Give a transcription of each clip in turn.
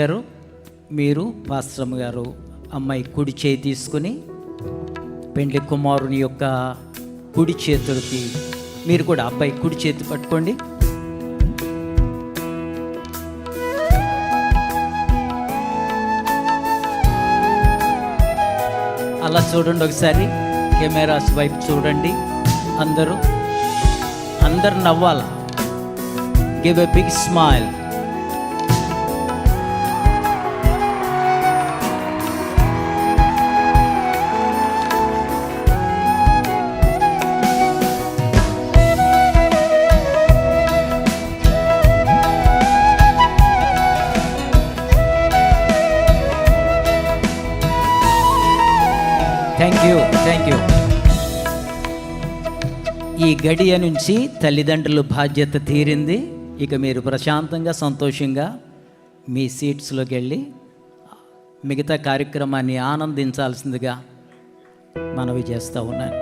గారు, మీరు పాస్టరమ్మ గారు అమ్మాయి కుడి చేయి తీసుకుని పెండ్లి కుమారుని యొక్క కుడి చేతులకి, మీరు కూడా అబ్బాయి కుడి చేతి పట్టుకోండి. అలా చూడండి, ఒకసారి కెమెరాస్ వైపు చూడండి. అందరూ నవ్వాలా. Give a big smile. Thank you. ఈ గడియ నుంచి తల్లిదండ్రుల బాధ్యత తీరింది. ఇక మీరు ప్రశాంతంగా సంతోషంగా మీ సీట్స్లోకి వెళ్ళి మిగతా కార్యక్రమాన్ని ఆనందించాల్సిందిగా మనవి చేస్తూ ఉన్నాను.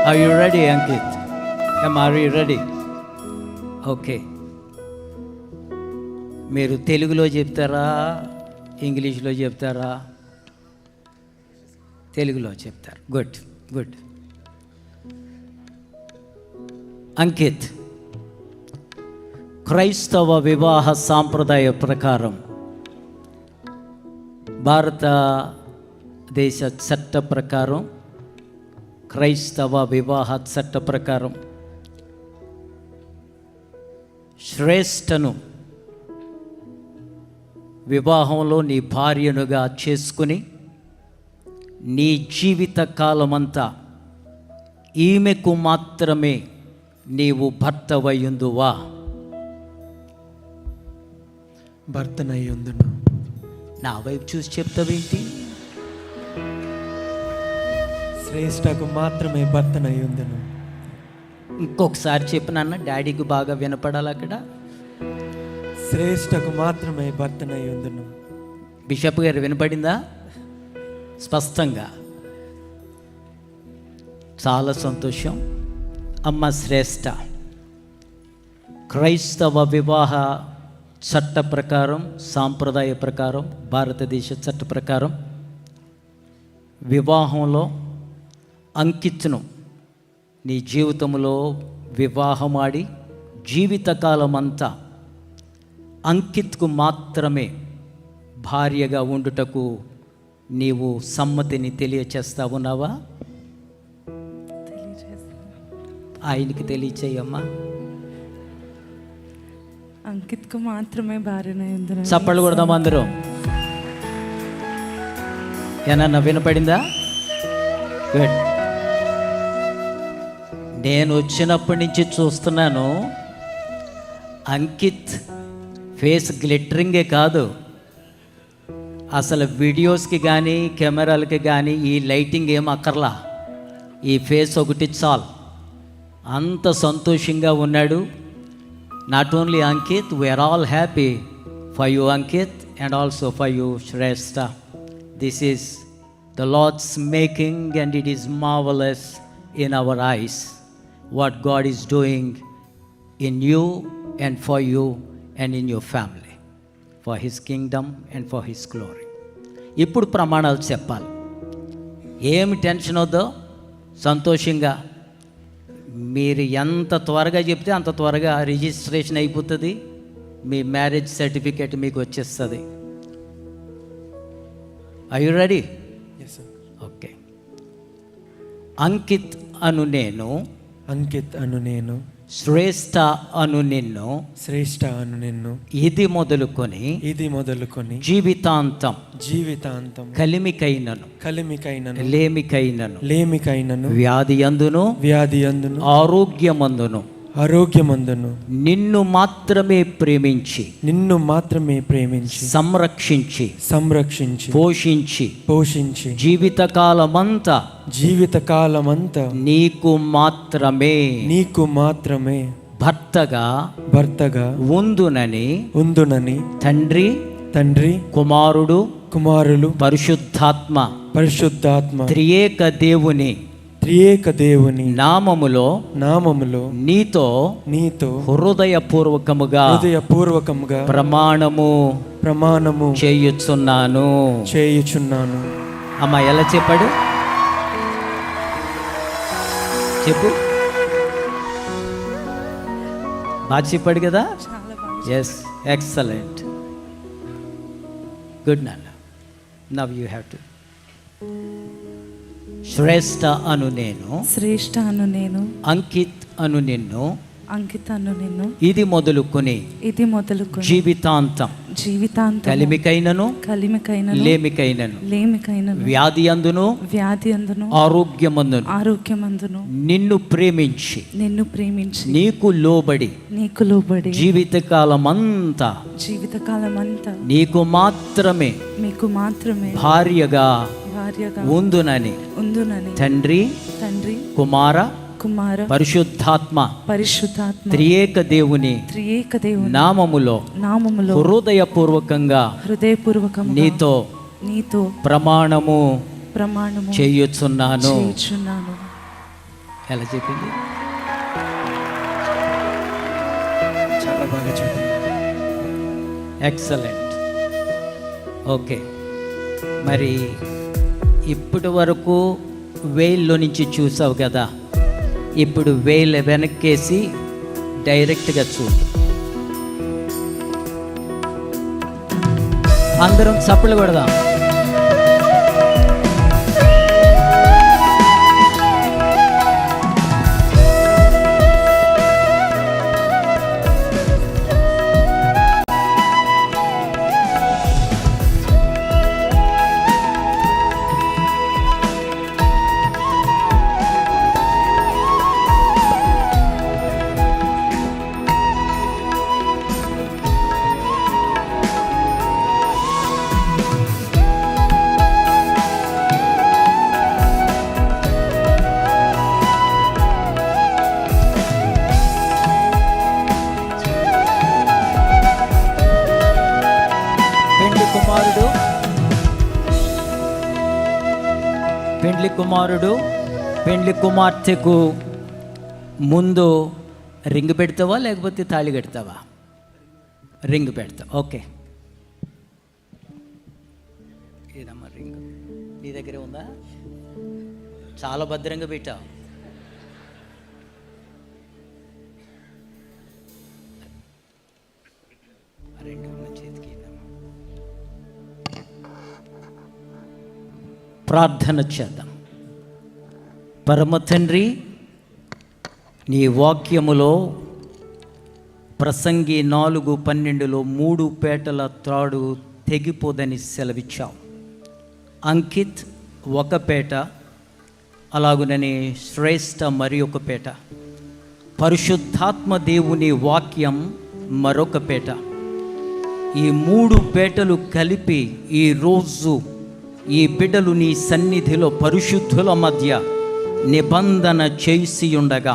Are you ready Ankit? Are you ready? Okay. మీరు తెలుగులో చెప్తారా, ఇంగ్లీష్లో చెప్తారా? తెలుగులో చెప్తారు. గుడ్. అంకిత్, క్రైస్తవ వివాహ సాంప్రదాయ ప్రకారం, భారతదేశ చట్ట ప్రకారం, క్రైస్తవ వివాహ చట్ట ప్రకారం శ్రేష్టను వివాహంలో నీ భార్యనుగా చేసుకుని నీ జీవిత కాలమంతా ఈమెకు మాత్రమే నీవు భర్తవయ్యుందువా? భర్తనయ్యుందును. నా వైపు చూసి చెప్తావేంటి? శ్రేష్టకు మాత్రమే భర్తనయ్యుందును. ఇంకొకసారి చెప్పినాన్న, డాడీకి బాగా వినపడాలి అక్కడ. శ్రేష్టకు మాత్రమే భర్తనయ్యుందును. బిషప్ గారు వినపడిందా స్పష్టంగా? చాలా సంతోషం. అమ్మ శ్రేష్ట, క్రైస్తవ వివాహ చట్ట ప్రకారం, సాంప్రదాయ ప్రకారం, భారతదేశ చట్ట ప్రకారం వివాహంలో అంకిత్ను నీ జీవితంలో వివాహమాడి జీవితకాలం అంతా అంకిత్కు మాత్రమే భార్యగా ఉండుటకు నీవు సమ్మతిని తెలియచేస్తా ఉన్నావా? ఆయనకి తెలియచేయమ్మా. అంకిత్కు మాత్రమే భార్యనయ్యుందును. చప్పట్లు కొడదాం అందరూ. ఏమన్నా వినపడిందా? గుడ్. నేను వచ్చినప్పటి నుంచి చూస్తున్నాను, అంకిత్ ఫేస్ గ్లిటరింగే కాదు, అసలు వీడియోస్కి కానీ కెమెరాలకి కానీ ఈ లైటింగ్ ఏం అక్కర్లా, ఈ ఫేస్ ఒకటి చాలు. అంత సంతోషంగా ఉన్నాడు. Not only Ankit, we are all happy for you Ankit and also for you Shreshtha. This is the Lord's making and it is marvellous in our eyes what God is doing in you and for you and in your family, for His kingdom and for His glory. ఇప్పుడు ప్రమాణాలు చెప్పాలి. ఏమి tension వద్దో, సంతోషంగా మీరు ఎంత త్వరగా చెప్తే అంత త్వరగా రిజిస్ట్రేషన్ అయిపోతుంది, మీ మ్యారేజ్ సర్టిఫికేట్ మీకు వచ్చేస్తుంది. Are you ready? Okay. Ankit అను నేను, అంకిత్ అను నేను, శ్రేష్ఠ అను నిన్ను, శ్రేష్ఠ అను నిన్ను, ఇది మొదలుకొని జీవితాంతం కలిమికైనను లేమికైనను వ్యాధి అందును ఆరోగ్యమందును నిన్ను మాత్రమే ప్రేమించి సంరక్షించి పోషించి జీవితకాలమంతా నీకు మాత్రమే భర్తగా ఉందునని తండ్రి కుమారులు పరిశుద్ధాత్మ త్రియేక దేవుని త్రియేక దేవుని నామములో నీతో హృదయపూర్వకముగా ప్రమాణము చేయుచున్నాను. అమ్మా ఎలా చెప్పాడు? చెప్పు. బాగా చెప్పాడు కదా? చాలా బాగా. Yes, excellent, good. Now you have to. Shreshtha అను నేను, అంకిత్ అను నిన్ను, ఇది మొదలుకొని జీవితాంతం కలిమికైనను లేమికైనను వ్యాధి అందును ఆరోగ్యమందును నిన్ను ప్రేమించి నీకు లోబడి జీవితకాలమంతా నీకు మాత్రమే భార్యగా ఉందునని తండ్రి కుమార పరిశుద్ధాత్మ త్రియేక దేవుని నామములో హృదయపూర్వకంగా నీతో ప్రమాణము చేయుచున్నాను. ఎలా చెప్పింది? చాలా బాగా చెప్పింది. ఎక్సలెంట్. ఓకే, మరి ఇప్పటి వరకు వేల్లో నుంచి చూసావు కదా, ఇప్పుడు వేలు వెనక్కేసి డైరెక్ట్గా చూడు. అందరం చప్పట్లు కొడదాం. పెండ్లి కుమార్తెకు ముందు రింగ్ పెడతావా లేకపోతే తాళి కడతావా? రింగ్ పెడతావు. ఓకే, ఏదమ్మా రింగ్ నీ దగ్గరే ఉందా? చాలా భద్రంగా పెట్టావు. రెండు చేతికి ప్రార్థన చేద్దాం. పరమ తండ్రి, నీ వాక్యములో ప్రసంగి 4:12 3 పేటల త్రాడు తెగిపోదని సెలవిచ్చావు. అంకిత్ ఒక పేట, అలాగునని శ్రేష్ఠ మరి ఒక పేట, పరిశుద్ధాత్మ దేవుని వాక్యం మరొక పేట. ఈ 3 పేటలు కలిపి ఈరోజు ఈ బిడ్డలు నీ సన్నిధిలో పరిశుద్ధుల మధ్య నిబంధన చేసి ఉండగా,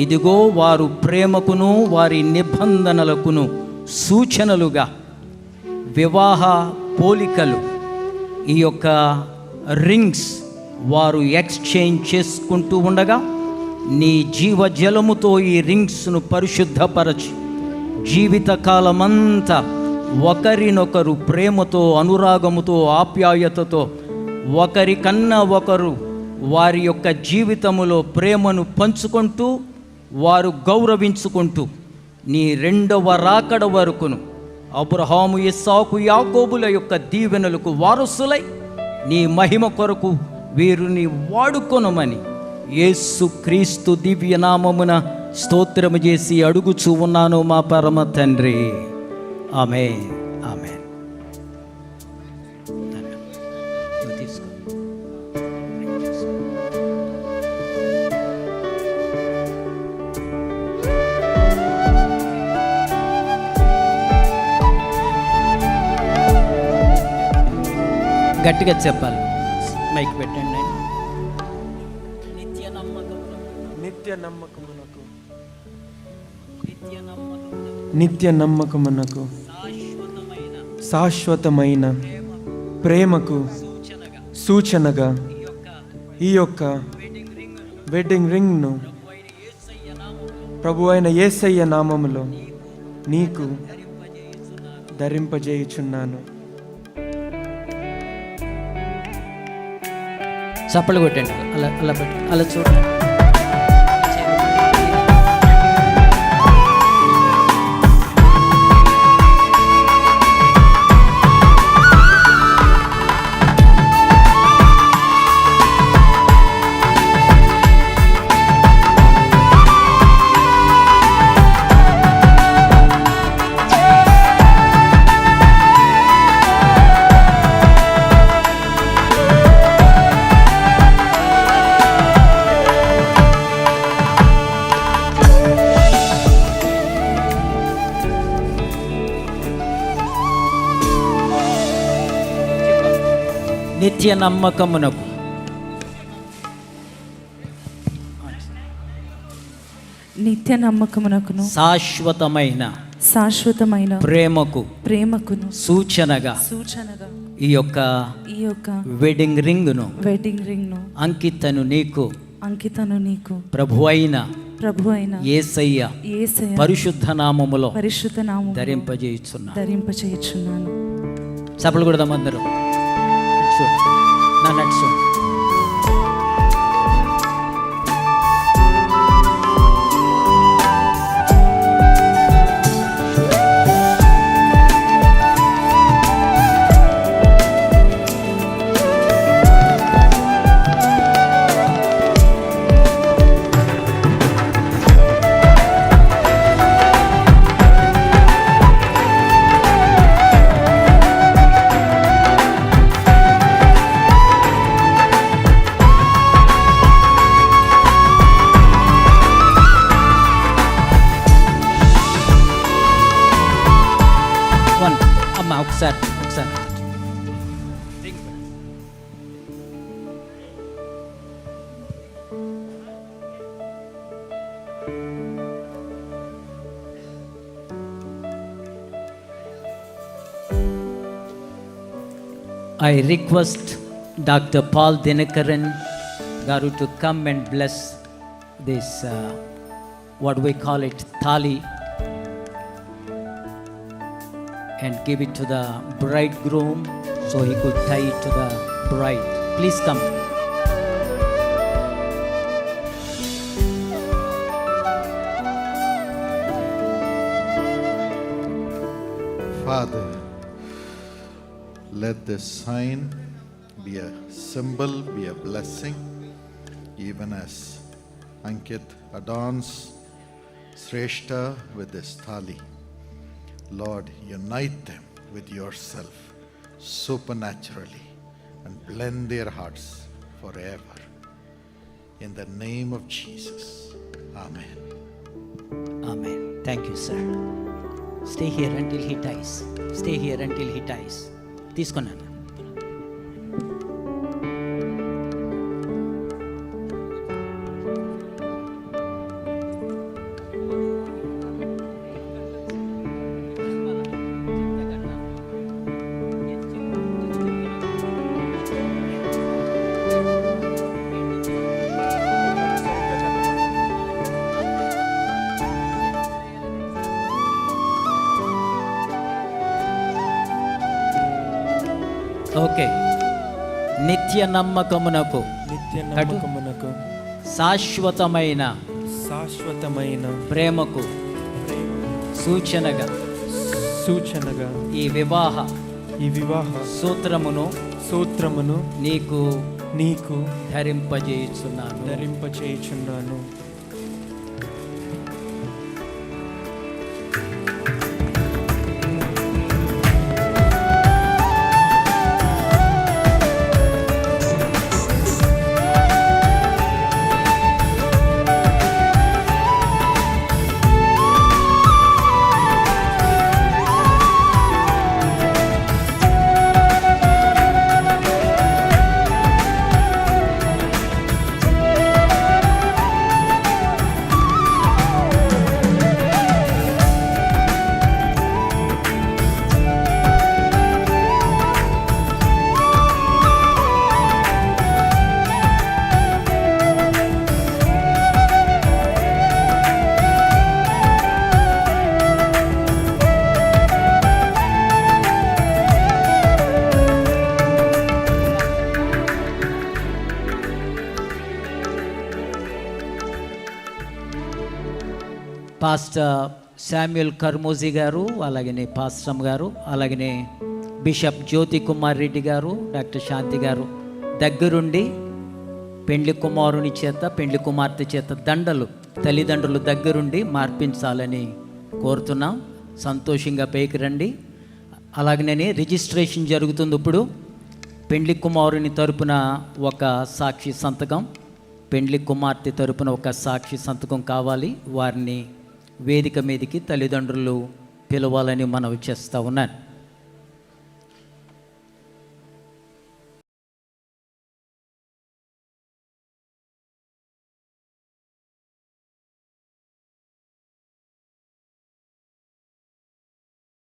ఇదిగో వారు ప్రేమకును వారి నిబంధనలకును సూచనలుగా వివాహ పోలికలు, ఈ యొక్క రింగ్స్ వారు ఎక్స్చేంజ్ చేసుకుంటూ ఉండగా, నీ జీవజలముతో ఈ రింగ్స్ను పరిశుద్ధపరచి జీవితకాలమంతా ఒకరినొకరు ప్రేమతో అనురాగముతో ఆప్యాయతతో ఒకరికన్నా ఒకరు వారి యొక్క జీవితములో ప్రేమను పంచుకుంటూ వారు గౌరవించుకుంటూ నీ 2వ రాకడ వరకును అబ్రహాము ఇస్సాకు యాకోబుల యొక్క దీవెనలకు వారసులై నీ మహిమ కొరకు వీరిని వాడుకొనమని యేసు క్రీస్తు దివ్యనామమున స్తోత్రము చేసి అడుగుచూ ఉన్నాను మా పరమ తండ్రి. ఆమేన్, ఆమేన్. తీసుకో. గట్టిగా చెప్పాలి, మైక్ పెట్టండి. నిత్య నమ్మకమునకు శాశ్వతమైన ప్రేమకు సూచనగా ఈ యొక్క వెడ్డింగ్ రింగ్ను ప్రభు అయిన యేసయ్య నామములో నీకు ధరింపజేయుచున్నాను. చప్పలు కొట్టండి, అలా అలా పెట్టి అలా చూడండి. నిత్య నమ్మకమునకు నిత్య నమ్మకమునకును శాశ్వతమైన ప్రేమకును సూచనగా ఈ యొక్క వెడ్డింగ్ రింగ్ను అంకితను నీకు ప్రభు అయిన యేసయ్య పరిశుద్ధ నామములో ధరింపజేయుచున్నాను. చప్పలు కొడదాం అందరూ. నా నట్సు ఒకసారి I request Dr. Paul Dinakaran Garu to come and bless this what we call it thali and give it to the bridegroom so he could tie it to the bride. Please come. Father, let this sign be a symbol, be a blessing, even as Ankit adorns Shrestha with this thali. Lord, unite them with yourself supernaturally and blend their hearts forever. In the name of Jesus. Amen. Amen. Thank you, sir. Stay here until he ties. Stay here until he ties. తీసుకున్నాను. Okay. నిత్య నమ్మకమునకు శాశ్వతమైన ప్రేమకు సూచనగా ఈ వివాహ సూత్రమును నీకు ధరింపజేయుచున్నాను. Pastor Samuel కర్మోజీ గారు, అలాగనే పాస్టమ్ గారు, అలాగనే బిషప్ జ్యోతి కుమార్ రెడ్డి గారు, డాక్టర్ శాంతి గారు దగ్గరుండి పెండ్లి కుమారుని చేత పెండ్లి కుమార్తె చేత దండలు తల్లిదండ్రులు దగ్గరుండి మార్పించాలని కోరుతున్నాం. సంతోషంగా పైకి రండి. అలాగనే రిజిస్ట్రేషన్ జరుగుతుంది. ఇప్పుడు పెండ్లి కుమారుని తరపున ఒక సాక్షి సంతకం, పెండ్లి కుమార్తె తరపున ఒక సాక్షి సంతకం కావాలి. వారిని వేదిక మీదకి తల్లిదండ్రులు పిలవాలని మనవి చేస్తూ ఉన్నాను.